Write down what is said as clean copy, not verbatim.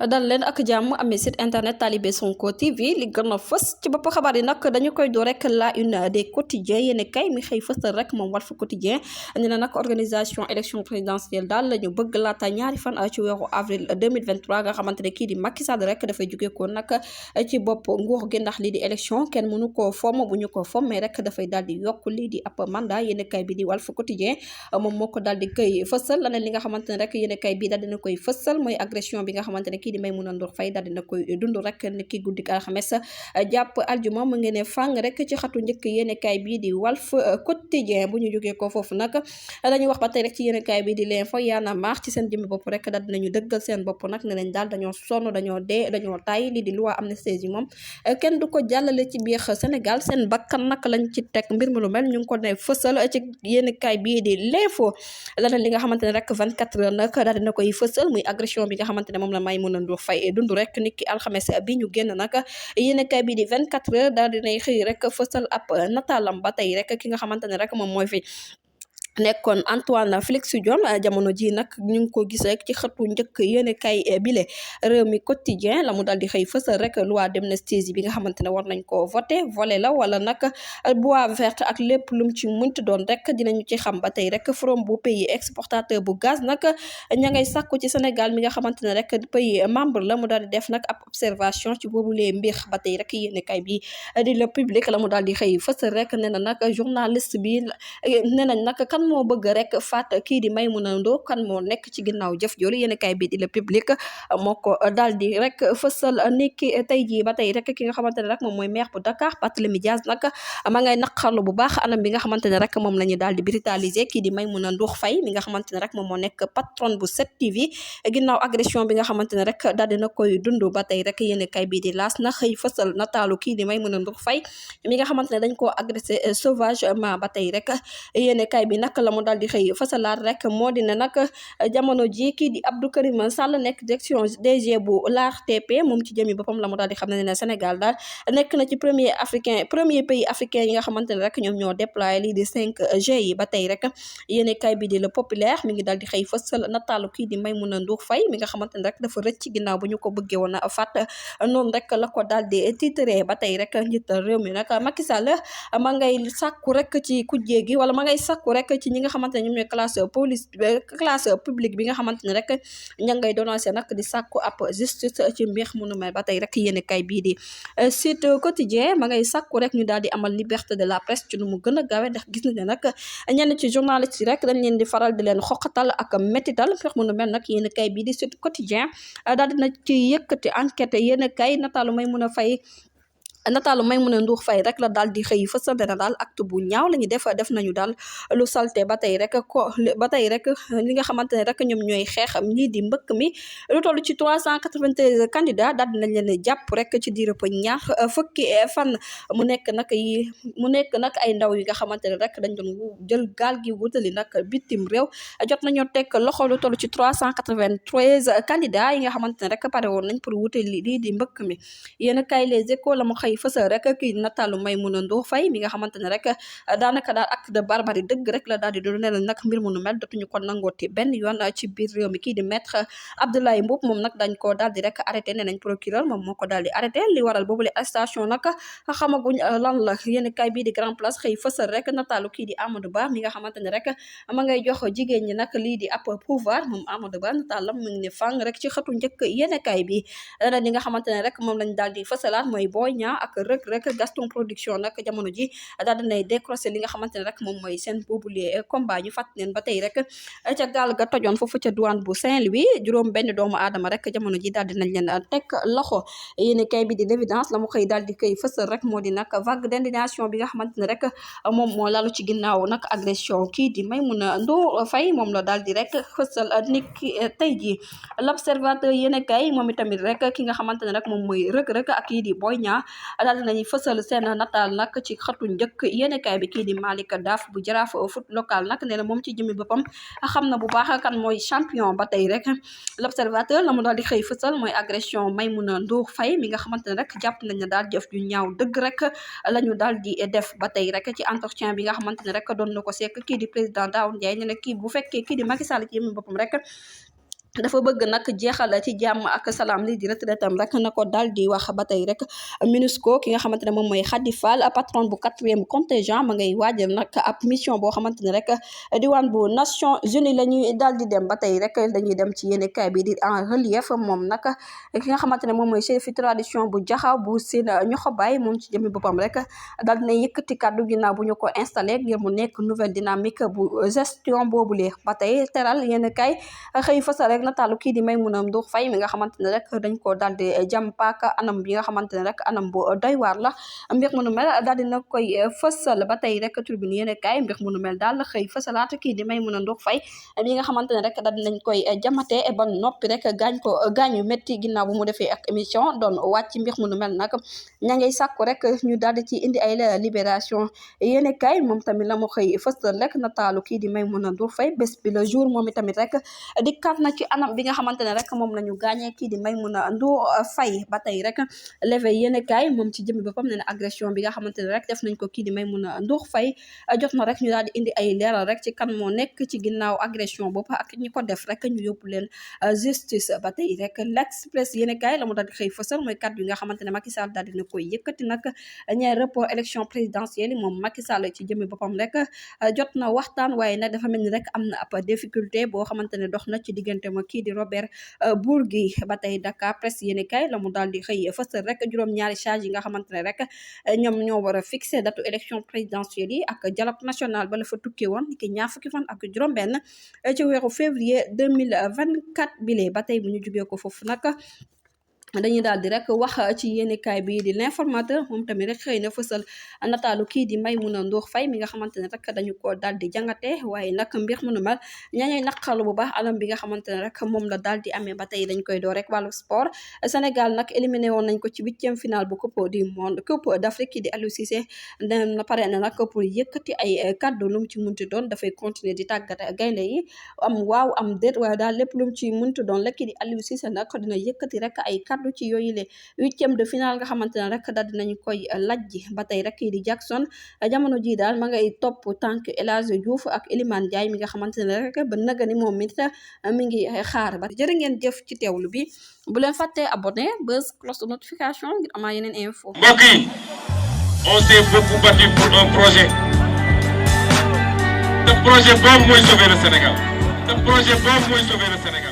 dal leen ak jàmm amee site internet Talibé Sonko TV li gën a fës ci bopp xabaar yi nag dañu koy doo rek la une des quotidiens yéeni kay mi xëy fësal rek moom Walf Quotidien ne na nag organisation élection présidentielle daal la ñu bëgg laata ñaari fan ci weeru avril 2023 nga xamante ne kii di Macky Sall rek dafay jóge ko nag ci bopp nguur gi ndax lii di élection kenn mënu koo fomm bu ñu ko fommee rek dafay daal di yokk lii di ab mandat yéeni kay bi di Walf Quotidien moom moo ko daal di koy fësal laneen li nga xamante ne rek yéeni kay bi daal dina koy fësal mooy agression bi nga xamante ne kii di Maimouna Ndour Faye daal dina koy dund rek ni ki guddik alxames jàpp aljuma mu ngeen ne fàng rek ci xatu njëkk yéenekaay bii di Walf Quotidien bu ñu jógee ko foofu nag dañuy wax ba tey rek ci yéenekaay bii di l'info Y'en a marre ci seen jëmmi bopp rek daal dinañu dëggal seen bopp nag ne nañ daal dañoo sonn dañoo dee dañoo tay lii di loi amnistie moom kenn du ko jàllale ci biir Sénégal seen bakkan nag lañ ci teg mbir mi lu mel ñu ngi ko ne fësal ci yéenekaay bii di l'info laneen li nga xamante ne rek 24 heures nag daal dina koy fësal muy agression bi nga xamante ne moom la Maimouna Ndour Faye dund rek niki alxames bi ñu génn nag yéenekaay bi di 24 heures daal dinay xëy rek fësal ab nataalam ba tey rek ki nga xamante ne rek moom mooy fi nekkoon Antoine Félix Diome jamono ji nag ñu ngi ko gis rek ci xëtu njëkk yéene kay bile réew mi quotidien la mu daal di xëy fësal rek loi d'amnistie bi nga xamante ne war nañ ko voté volé la wala nag bois vert ak lépp lum ci mënti doon rek dinañu ci xam ba tey rek forum bu pays exportateur bu gaz nag ña ngay sàkku ci Sénégal mi nga xamante ne rek pays membre la mu daal di def nag ab observation ci boobulee mbir ba tey rek yéene kay bi di le public la mu daal di xëy fësal rek nee na nag journaliste bi nee nañ nag kan moo bëgg rek faat kii di Maimouna Ndour kan moo nekk ci ginnaaw jëf joolu yéen kay bi di le public moo ko daal di rek fësal niki tey jii ba tey rek ki nga xamante ne rek moom mooy maire bu Dakar Barthélémy Dias nag ma ngay naqarlu bu baax anam bi nga xamante ne rek moom la ñu daal di brutaliser kii di Maimouna Ndour Faye mi nga xamante ne rek moom moo nekk patron bu 7TV ginnaaw agression bi nga xamante ne rek daal dina koy dund ba tey rek yéen kay bi di laas na xëy fësal nataalu kii di Maimouna Ndour Faye mi nga xamante ne dañ koo agressé sauvagement ba tey rek yéen kay bi nag la mu daal di xëy fasalaat rek moo di ne nag jamono ji kii di Abdou Karim Sall nekk direction DG bu l'ARTP moom ci jëmi boppam la mu daal di xam ne ne Sénégal daal nekk na ci premier pays africain yi nga xamante ne rek ñoom ñoo déployé lii di 5G yi ba tey rek yéene kay bi di le populaire mi ngi daal di xëy fasal nataalu kii di Maimouna Ndour Faye mi nga xamante ne rek dafa rëcc ginnaaw bu ñu ko bëggee woon a fàtt noonu rek la ko daal di titré ba tey rek njiital réew mi nag Macky Sall ma ngay sàkku rek ci kujjee gi wala ma ngay sàkku rek ci ñi nga xamante ne ñoom ñooy classe publique bi nga xamante ne rek ña ngay dénoncé nag di sàkku ab justice ci mbir mu nu mel ba tey rek yéen kay bii di Sud Quotidien ma ngay sàkku rek ñu daal di amal liberté de la presse ci nu mu gën a gaawe ndax gis nañ ne nag ñenn ci journaliste yi rek dañ leen di faral di leen xoqatal ak métital mbir mu nu mel nag yéen kay bii di Sud Quotidien daal dina ci yëkkati enquête yéen kay nataalu Maimouna Ndour Faye rek la daal di xëy fësante na daal acte bu ñaaw la ñu def nañu daal lu salte ba tey rek li nga xamante ne rek ñoom ñooy xeex ñii di mbëkk mi lu toll ci 393 candidats daal dinañ leen jàpp rek ci diirëb ñaar fukki fan mu nekk nag ay ndaw yi nga xamante ne rek dañ doon jël gaal gi wutali nag bitim réew jot nañoo teg loxo lu toll ci 393 candidats yi nga xamante ne rek pare woon nañ pour wutali lii di mbëkk mi yéen kay les échos la mu xëy fësal rek kii nataalu Maimouna Ndour Faye mi nga xamante ne rek daanaka daal acte de barbarie dëgg rek la daal di doon ne la nag mbir mu nu mel dootuñu ko nangooti benn yoon ci biir réew mi kii di maître Abdoulaye Mboup moom nag dañ ko daal di rek arrêté ne nañ procureur moom moo ko daal di arrêté li waral boobule arrestation nag xamaguñ lan la yéen kay bii di grand place xëy fësal rek nataalu kii di Amadou Ba mi nga xamante ne rek ma ngay jox jigéen ñi nag lii di ab pouvoir moom Amadou Ba nataalam mu ngi ne fang rek ci xëtu njëkk yéen kay bi leneen li nga xamante ne rek moom lañ daal di fësalaat mooy Boy Niang ak rek Gaston Production nag jamono ji daal dinay décroché li nga xamante ne rek moom mooy seen boobulee combat ñu fàtt neen ba tey rek ca gaal ga tojoon foofu ca douane bu Saint-Louis juróom benn doomu aadama rek jamono ji daal dinañ leen teg loxo yéeni kay bi di l'évidence la mu xëy daal di koy fësal rek moo di nag vague d'indignation bi nga xamante ne rek moom moo lalu ci ginnaaw nag agression kii di Maimouna Ndour Faye moom la daal di rek fësal niki tey ji l'observateur yéeni kay moom itamit rek ki nga xamante ne rek moom mooy rëg ak kii di Boy Niang daal dinañuy fësal seen nataal nag ci xatu njëkk yéenekaay bi kii di Malick Daaf bu Jaraaf foot local nag nee na moom ci jëmmi boppam xam na bu baax kan mooy champion ba tey rek l'observateur la mu daal di xëy fësal mooy agression Maimouna Ndour Faye mi nga xamante ne rek jàpp nañ ne daal jëf ju ñaaw dëgg rek la ñu daal di def ba tey rek ci entretien bi nga xamante ne rek doon na ko sekk kii di président Daouda Ndiaye ne kii bu fekkee kii di Macky Sall ci jëmmi boppam rek dafa bëgg nag jeexal ci jàmm ak salaam lii di retraitam rek na ko daal di wax ba tey rek MINUSCO ki nga xamante ne moom mooy Khady Fall patron bu 4e contingent ma ngay waajal nag ab mission boo xamante ne rek diwaan bu Nations Unies la ñuy daal di dem ba tey rek dañuy dem ci yéene kaay bi di en relief moom nag ki nga xamante ne moom mooy chef tradition bu jaxaw bu seen ñoxobaay moom ci jëmi boppam rek daal dina yëkkati kàddu ginnaaw bu ñu ko installé ngir mu nekk nouvelle dynamique bu gestion boobule ba tey teral yéene kaay xëy fasa rek nataalu kii di Maimouna Ndour Faye mi nga xamante ne rek dañ ko daal di jam paaka anam bi nga xamante ne rek anam bu doy waar la mbir mu nu mel daal dina koy fësal ba tey rek tribune yéene kaay mbir mu nu mel daal xëy fësalaat kii di Maimouna Ndour Faye mi nga xamante ne rek daal dinañ koy jamate ba noppi rek gaañu métti ginnaaw bu mu defee ak émission doon wàcc mbir mu nu mel nag ña ngay sàkku rek ñu daal di ci indi ay libération yéene kaay moom tamit la mu xëy fësal rek nataalu kii di Maimouna Ndour Faye bés bi le jour moom itamit rek dikkaat na ci anam bi nga xamante ne rek moom lañu gaañee kii di Maimouna Ndour Faye ba tey rek l'éveil yéene kaay moom ci jëmmi boppam ne na agression bi nga xamante ne rek def nañ ko kii di Maimouna Ndour Faye jot na rek ñu daal di indi ay leeral rek ci kan moo nekk ci ginnaaw agression boobu ak ñi ko def rek ñu yóbbu leen justice ba tey rek l'Express yéene kaay la mu daal di xëy fësal mooy kàddu yi nga xamante ne Macky Sall daal dina koy yëkkati nag ñaar report élection présidentielle moom Macky Sall ci jëmmi boppam rek jot na waxtaan waaye nag dafa mel ni rek am na ab difficulté boo xamante ne dox na ci diggante ma kii di Robert Bourgui ba tey Dakar Presse yéene kaay la mu daal di xëy fësal rek juróom-ñaari charge yi nga xamante ne rek ñoom ñoo war a fixé datu élection présidentielle yi ak dialogue national ba la fa tukkee woon ki ñaar fukki fan ak juróom-benn ci weeru février 2024 bile ba tey bu ñu jugee ko foofu nag dañuy daal di rek wax ci yéenekaay bi di l'informateur moom tamit rek xëy na fësal nataalu kii di Maimouna Ndour Faye mi nga xamante ne rek dañu ko daal di jàngate waaye nag mbir mu nu mel ñañuy naqarlu bu baax anam bi nga xamante ne rek moom la daal di amee ba tey dañ koy door rek wàllu sport Sénégal nag éliminé woon nañ ko ci 8e finale bu coupe du monde coupe d'Afrique kii di Aliou Cissé na pare na nag pour yëkkati ay kaddu lu mu ci munti doon dafay continuer di tàggat gaynde yi am waaw am déet waaye daal lépp lu mu ci munti doon la kii di Aliou Cissé nag dina yëkkati rek ay kaddu ci yooyu le 8e de finale nga xamante ne rek daal dinañ koy lajji ba tey rek kii di Jackson jamono ji daal ma ngay topp tànk El Hadji Diouf ak Elimane Ndiaye mi nga xamante ne rek ba naga ni moom it mi ngi xaar ba jërë ngeen jëf ci teewlu bi bu leen fàttee abonné bës cloche de notification ngir amaa yeneen info. Mbokk yi on s'est beaucoup battu pour un projet. Ce projet boobu mooy sauver le Sénégal. Ce projet boobu mooy sauver le Sénégal.